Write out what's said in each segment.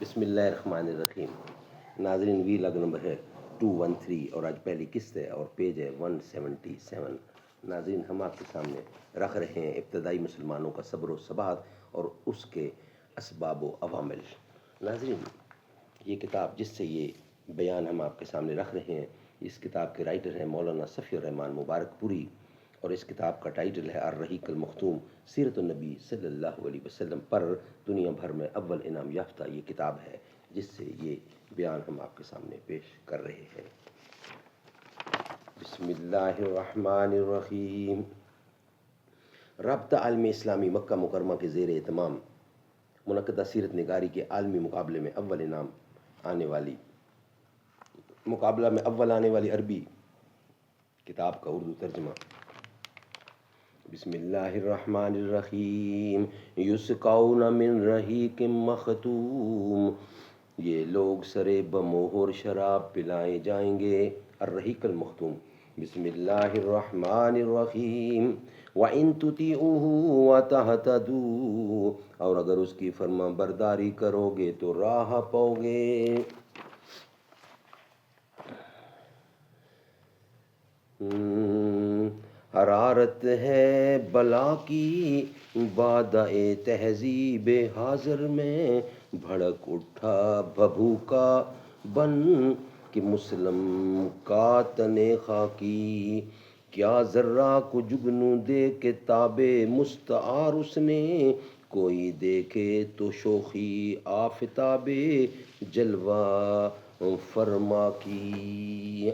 بسم اللہ الرحمن الرحیم۔ ناظرین، وی لاگ نمبر ہے 213 اور آج پہلی قسط ہے اور پیج ہے 177۔ ناظرین، ہم آپ کے سامنے رکھ رہے ہیں ابتدائی مسلمانوں کا صبر و ثبات اور اس کے اسباب و عوامل۔ ناظرین، یہ کتاب جس سے یہ بیان ہم آپ کے سامنے رکھ رہے ہیں، اس کتاب کے رائٹر ہیں مولانا صفی الرحمان مبارک پوری، اور اس کتاب کا ٹائٹل ہے الرحیق المختوم، سیرت النبی صلی اللہ علیہ وسلم پر دنیا بھر میں اول انعام یافتہ یہ کتاب ہے جس سے یہ بیان ہم آپ کے سامنے پیش کر رہے ہیں۔ بسم اللہ الرحمن الرحیم۔ رابطہ عالم اسلامی مکہ مکرمہ کے زیر اہتمام منعقدہ سیرت نگاری کے عالمی مقابلے میں اول آنے والی عربی کتاب کا اردو ترجمہ۔ بسم اللہ الرحمن الرحیم۔ یسقون من رحیق مختوم، یہ لوگ سرے بمہر شراب پلائے جائیں گے۔ الرحیق المختوم۔ بسم اللہ الرحمن الرحیم۔ وَإِن تُطِیعُوهُ وَتَهْتَدُوا، اور اگر اس کی فرما برداری کرو گے تو راہ پاؤ گے۔ حرارت ہے بلا کی بادہ تہذیب حاضر میں، بھڑک اٹھا بھبھوکا بن کہ مسلم کا تن خاکی۔ کیا ذرہ کو جگنو دے کے تاب مستعار اس نے، کوئی دیکھے تو شوخی آفتاب جلوہ فرما کی۔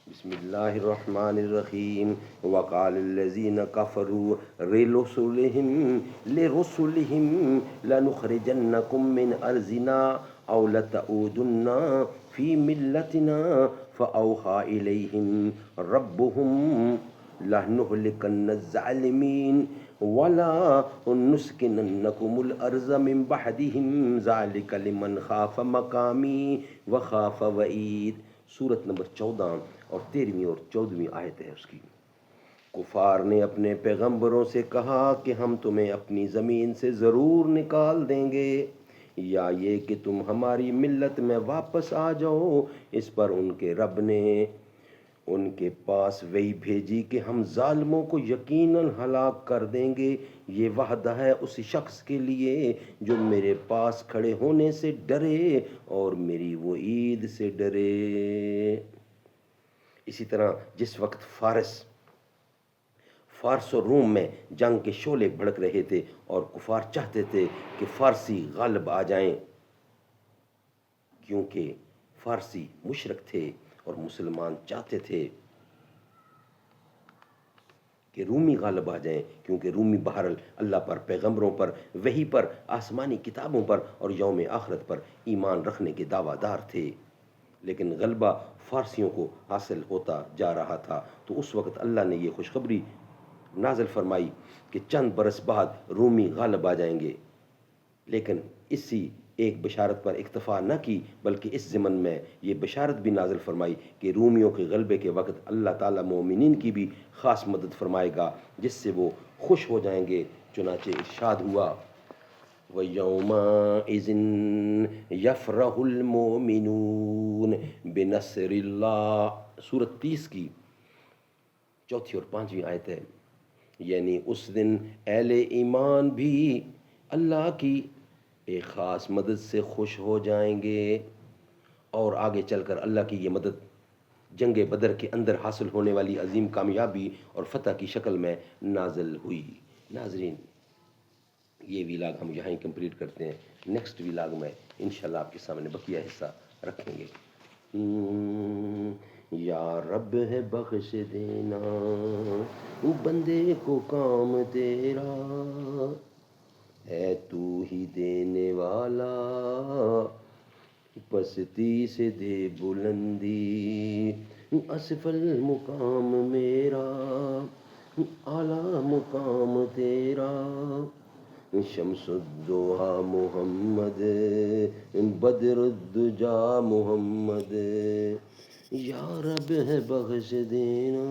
بسم اللہ الرحمن الرحیم۔ وقال الذین کفروا لرسلهم لنخرجنکم من ارضنا او لتعودن فی ملتنا فاوحى الیہم ربهم لنہلکن الظالمین ولا نسکننکم الارض من بعدهم ذلک لمن خاف مقامی وخاف وعید۔ سورت نمبر 14 اور 13ویں اور 14ویں آیت ہے اس کی۔ کفار نے اپنے پیغمبروں سے کہا کہ ہم تمہیں اپنی زمین سے ضرور نکال دیں گے، یا یہ کہ تم ہماری ملت میں واپس آ جاؤ۔ اس پر ان کے رب نے ان کے پاس وحی بھیجی کہ ہم ظالموں کو یقیناً ہلاک کر دیں گے۔ یہ وعدہ ہے اس شخص کے لیے جو میرے پاس کھڑے ہونے سے ڈرے اور میری وعید سے ڈرے۔ اسی طرح جس وقت فارس اور روم میں جنگ کے شعلے بھڑک رہے تھے اور کفار چاہتے تھے کہ فارسی غالب آ جائیں، کیونکہ فارسی مشرک تھے اور مسلمان چاہتے تھے کہ رومی غالب آ جائیں، کیونکہ رومی بہرحال اللہ پر، پیغمبروں پر، وحی پر، آسمانی کتابوں پر اور یوم آخرت پر ایمان رکھنے کے دعویٰ دار تھے۔ لیکن غلبہ فارسیوں کو حاصل ہوتا جا رہا تھا، تو اس وقت اللہ نے یہ خوشخبری نازل فرمائی کہ چند برس بعد رومی غالب آ جائیں گے۔ لیکن اسی ایک بشارت پر اکتفا نہ کی، بلکہ اس ضمن میں یہ بشارت بھی نازل فرمائی کہ رومیوں کے غلبے کے وقت اللہ تعالیٰ مومنین کی بھی خاص مدد فرمائے گا، جس سے وہ خوش ہو جائیں گے۔ چنانچہ ارشاد ہوا وَيَوْمَئِذٍ يَفْرَحُ الْمُؤْمِنُونَ بِنَصْرِ اللَّهِ۔ سورت 30 کی 4 اور 5ویں آیت ہے، یعنی اس دن اہل ایمان بھی اللہ کی ایک خاص مدد سے خوش ہو جائیں گے، اور آگے چل کر اللہ کی یہ مدد جنگ بدر کے اندر حاصل ہونے والی عظیم کامیابی اور فتح کی شکل میں نازل ہوئی۔ ناظرین، یہ ویلاگ ہم یہاں ہی کمپلیٹ کرتے ہیں۔ نیکسٹ ویلاگ میں انشاءاللہ آپ کے سامنے بقیہ حصہ رکھیں گے۔ یا رب ہے بخش دینا بندے کو کام تیرا، ہے تو ہی دینے والا، پستی سے دے بلندی، اسفل مقام میرا، اعلیٰ مقام تیرا، شمس الضحیٰ محمد، بدر الدجا محمد، یا رب ہے بخش دینا۔